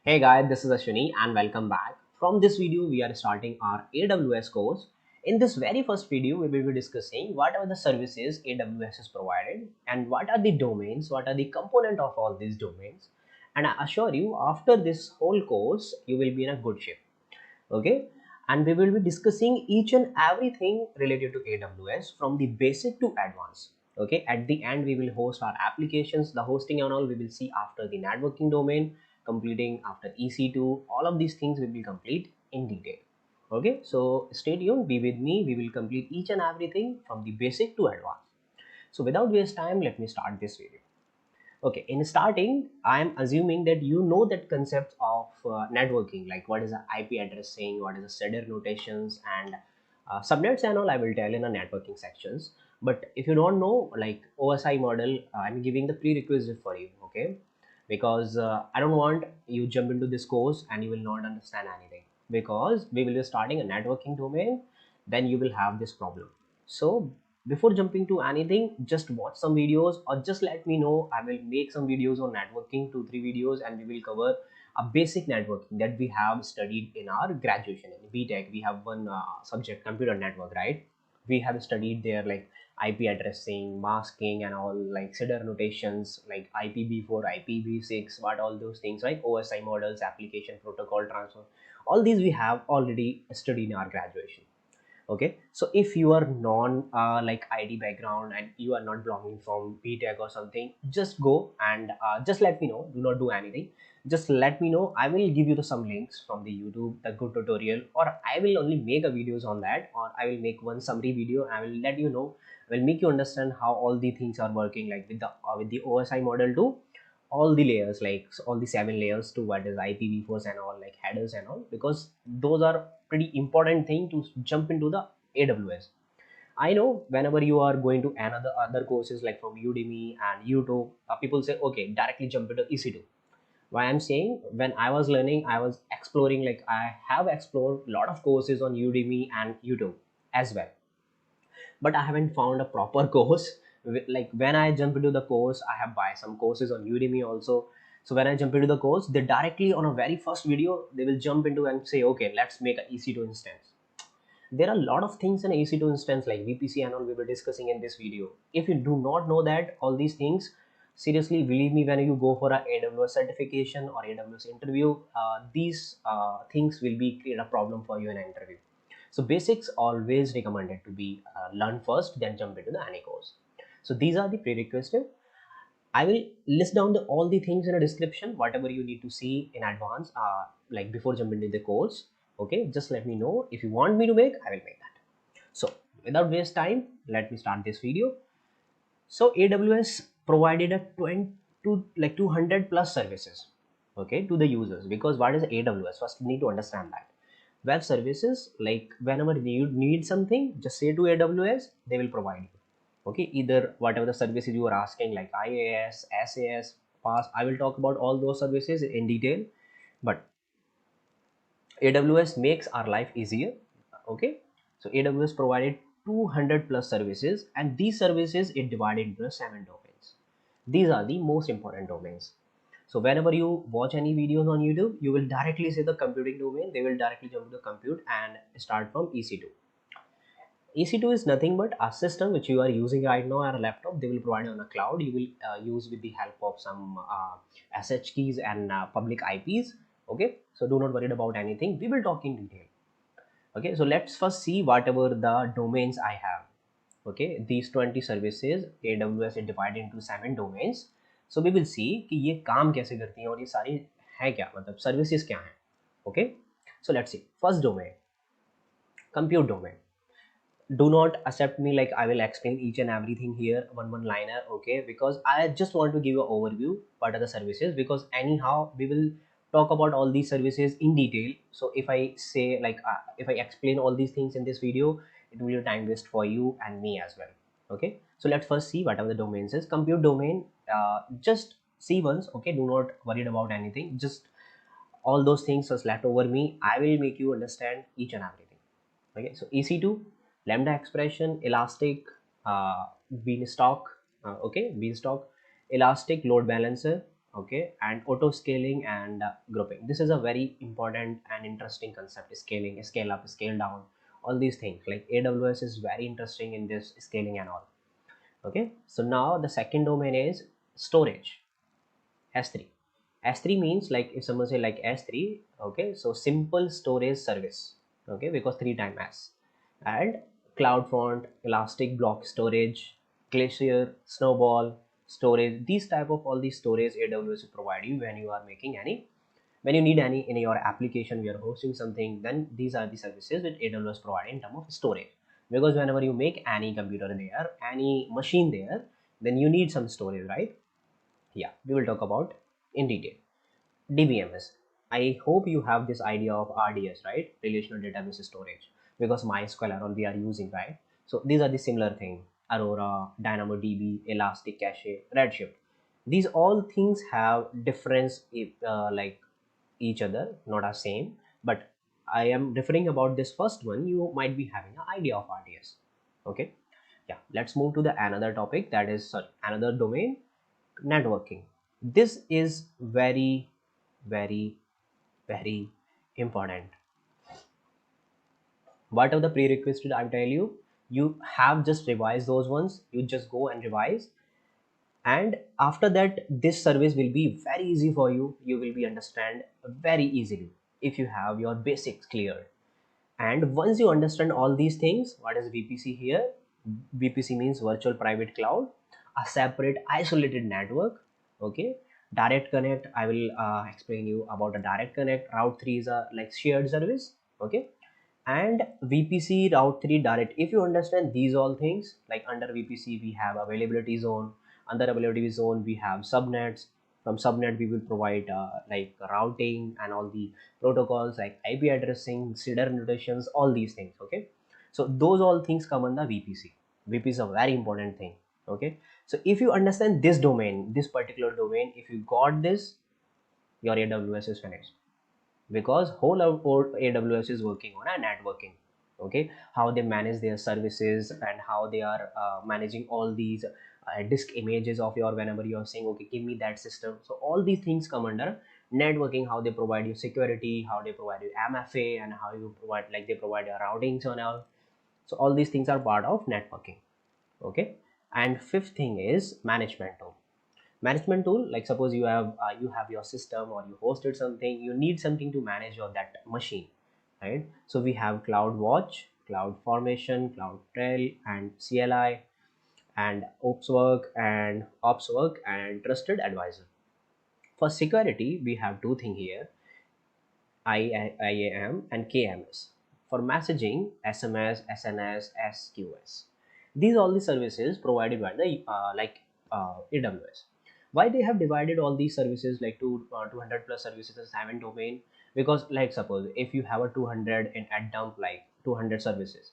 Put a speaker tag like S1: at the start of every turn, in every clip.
S1: Hey guys, this is Ashwani and welcome back. From this video, we are starting our AWS course. In this very first video, we will be discussing what are the services AWS has provided and what are the domains, what are the component of all these domains. And I assure you, after this whole course, you will be in a good shape. Okay, and we will be discussing each and everything related to AWS from the basic to advanced. Okay, at the end we will host our applications, the hosting and all we will see after the networking domain, completing after EC2. All of these things we will complete in detail. Okay, so stay tuned, be with me, we will complete each and everything from the basic to advanced. So without waste time, let me start this video. Okay, in starting, I am assuming that you know that concept of networking, like what is the IP addressing, what is the CEDR notations, and subnets and all I will tell in the networking sections. But if you don't know, like OSI model, I'm giving the prerequisite for you, okay? Because I don't want you jump into this course and you will not understand anything. Because we will be starting a networking domain, then you will have this problem. So before jumping to anything, just watch some videos or just let me know. I will make some videos on networking, 2-3 videos, and we will cover a basic networking that we have studied in our graduation in BTech. We have one subject, computer network, right? We have studied there like IP addressing, masking, and all, like CEDR notations like IPv4, IPv6, what all those things, right? OSI models, application protocol transfer, all these we have already studied in our graduation. Okay, so if you are non like ID background and you are not belonging from BTech or something, just go and just let me know. Do not do anything, just let me know. I will give you some links from the YouTube, the good tutorial, or I will only make a videos on that, or I will make one summary video. I will let you know, I will make you understand how all the things are working, like with the OSI model too, all the layers, like all the 7 layers to what is IPv4 and all, like headers and all, because those are pretty important thing to jump into the AWS. I know whenever you are going to another other courses like from Udemy and YouTube, people say okay, directly jump into EC2. Why I'm saying, when I was learning, I was exploring, like I have explored a lot of courses on Udemy and YouTube as well, but I haven't found a proper course. Like when I jump into the course, I have buy some courses on Udemy also. So when I jump into the course, they directly on a very first video they will jump into and say okay, let's make an EC2 instance. There are a lot of things in EC2 instance like VPC and all we were discussing in this video. If you do not know that all these things, seriously believe me, when you go for a AWS certification or AWS interview, these things will be create a problem for you in an interview. So basics always recommended to be learned first, then jump into the any course. So these are the prerequisites. I will list down all the things in a description, whatever you need to see in advance, like before jumping into the course. Okay, just let me know. If you want me to make, I will make that. So without waste time, let me start this video. So AWS provided a 20 to like 200 plus services, okay, to the users. Because what is AWS? First, you need to understand that web services, like whenever you need something, just say to AWS, they will provide you. Okay, either whatever the services you are asking, like IaaS, SaaS, PaaS. I will talk about all those services in detail, but AWS makes our life easier. Okay, so AWS provided 200 plus services, and these services it divided into 7 domains. These are the most important domains. So whenever you watch any videos on YouTube, you will directly see the computing domain. They will directly jump to the compute and start from EC2. EC2 is nothing but a system which you are using right now on a laptop. They will provide on a cloud. You will use with the help of some SH keys and public IPs. Okay, so do not worry about anything. We will talk in detail. Okay, so let's first see whatever the domains I have. Okay, these 20 services AWS is divided into 7 domains. So we will see कि ये काम कैसे करती हैं और ये सारी है क्या, मतलब services क्या हैं. Okay, so let's see. First domain, compute domain. Do not accept me like I will explain each and everything here one liner, okay? Because I just want to give you an overview what are the services, because anyhow we will talk about all these services in detail. So if I say like if I explain all these things in this video, it will be a time waste for you and me as well. Okay, so let's first see whatever the domains is. Compute domain, just see once, okay? Do not worry about anything, just all those things are left over me. I will make you understand each and everything. Okay, so EC2, lambda expression, elastic, beanstalk, okay, beanstalk, elastic load balancer, okay, and auto scaling and grouping. This is a very important and interesting concept: scaling, scale up, scale down, all these things. Like AWS is very interesting in this scaling and all. Okay, so now the second domain is storage, S3. S3 means, like if someone say like S3, okay, so simple storage service, okay, because 3 times S. And CloudFront, Elastic Block Storage, Glacier, Snowball storage, these type of all these storage AWS will provide you when you are making any, when you need any in your application, we are hosting something, then these are the services which AWS provide in terms of storage. Because whenever you make any computer there, any machine there, then you need some storage, right? Yeah, we will talk about in detail. DBMS. I hope you have this idea of RDS, right? Relational database storage, because MySQL and all we are using, right? So these are the similar thing. Aurora, DynamoDB, Elastic Cache, Redshift. These all things have difference, like each other, not a same. But I am referring about this first one. You might be having an idea of RDS. Okay. Yeah. Let's move to the another topic, that is, sorry, another domain, networking. This is very, very, very important. What are the prerequisites? I tell you, you have just revised those ones. You just go and revise, and after that this service will be very easy for you. You will be understand very easily if you have your basics clear. And once you understand all these things, what is VPC here? VPC means virtual private cloud, a separate isolated network. Okay, direct connect, I will explain you about a direct connect. Route 3 is a like shared service. Okay, and VPC, route 3, direct. If you understand these all things, like under VPC we have availability zone, under availability zone we have subnets. From subnet we will provide like routing and all the protocols like IP addressing, CIDR notations, all these things. Okay, so those all things come under VPC. VPC is a very important thing. Okay, so if you understand this domain, this particular domain, if you got this, your AWS is finished. Because whole of AWS is working on a networking. Okay, how they manage their services and how they are managing all these disk images of your, whenever you are saying okay give me that system. So all these things come under networking. How they provide you security, how they provide you MFA, and how you provide, like they provide your routings and all. So all these things are part of networking. Okay, and fifth thing is management tool. Management tool, like suppose you have your system or you hosted something, you need something to manage your that machine, right? So we have CloudWatch, Cloud Formation, Cloud Trail, and CLI, and OpsWork and Trusted Advisor. For security we have two things here, IAM and KMS. For messaging, SMS, SNS, SQS. These all the services provided by the AWS. Why they have divided all these services like 200 plus services as 7 domain? Because like suppose if you have a 200 in at dump, like 200 services,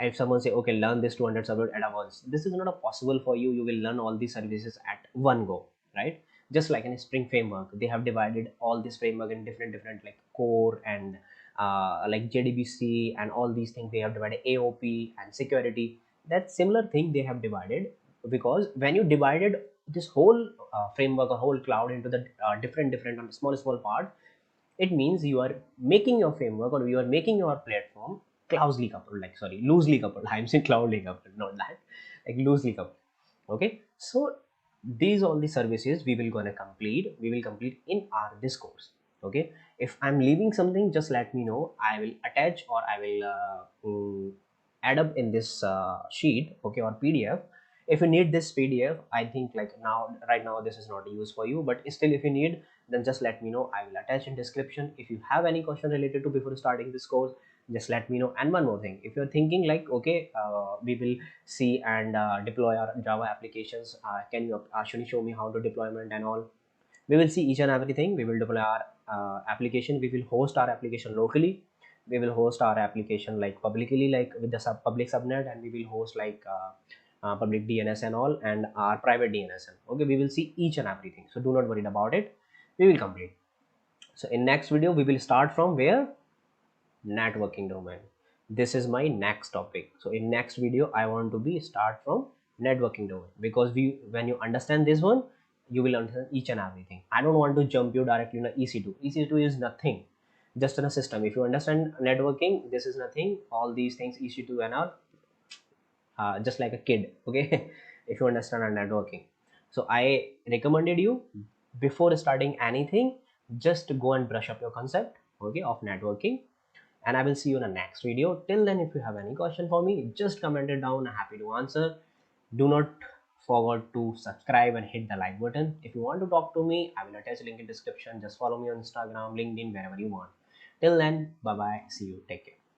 S1: if someone say okay learn this 200 service at once, this is not a possible for you. You will learn all these services at one go, right? Just like in a Spring framework, they have divided all this framework in different like core and like JDBC and all these things. They have divided AOP and security. That similar thing they have divided, because when you divided this whole framework or whole cloud into the different small part, it means you are making your framework or you are making your platform closely coupled, like sorry, loosely coupled. I'm saying cloudly coupled, not that, like loosely coupled. Okay, so these all the services we will gonna complete, we will complete in our this course. Okay, if I'm leaving something, just let me know. I will attach or I will add up in this sheet, okay, or PDF. If you need this PDF, I think like now right now this is not used for you, but still if you need, then just let me know. I will attach in description. If you have any question related to before starting this course, just let me know. And one more thing, if you're thinking like okay we will see and deploy our Java applications, can you Ashwani show me how to deployment and all? We will see each and everything. We will deploy our application. We will host our application locally. We will host our application like publicly, like with the public subnet, and we will host like public DNS and all, and our private DNS. Okay, we will see each and everything. So do not worry about it. We will complete. So in next video, we will start from where? Networking domain. This is my next topic. So in next video, I want to be start from networking domain, because we when you understand this one, you will understand each and everything. I don't want to jump you directly in EC2. EC2 is nothing, just in a system. If you understand networking, this is nothing. All these things EC2 and all, just like a kid, okay? If you understand our networking. So I recommended you, before starting anything, just go and brush up your concept, okay, of networking. And I will see you in the next video. Till then, if you have any question for me, just comment it down. I'm happy to answer. Do not forget to subscribe and hit the like button. If you want to talk to me, I will attach a link in description. Just follow me on Instagram, LinkedIn, wherever you want. Till then, bye bye. See you. Take care.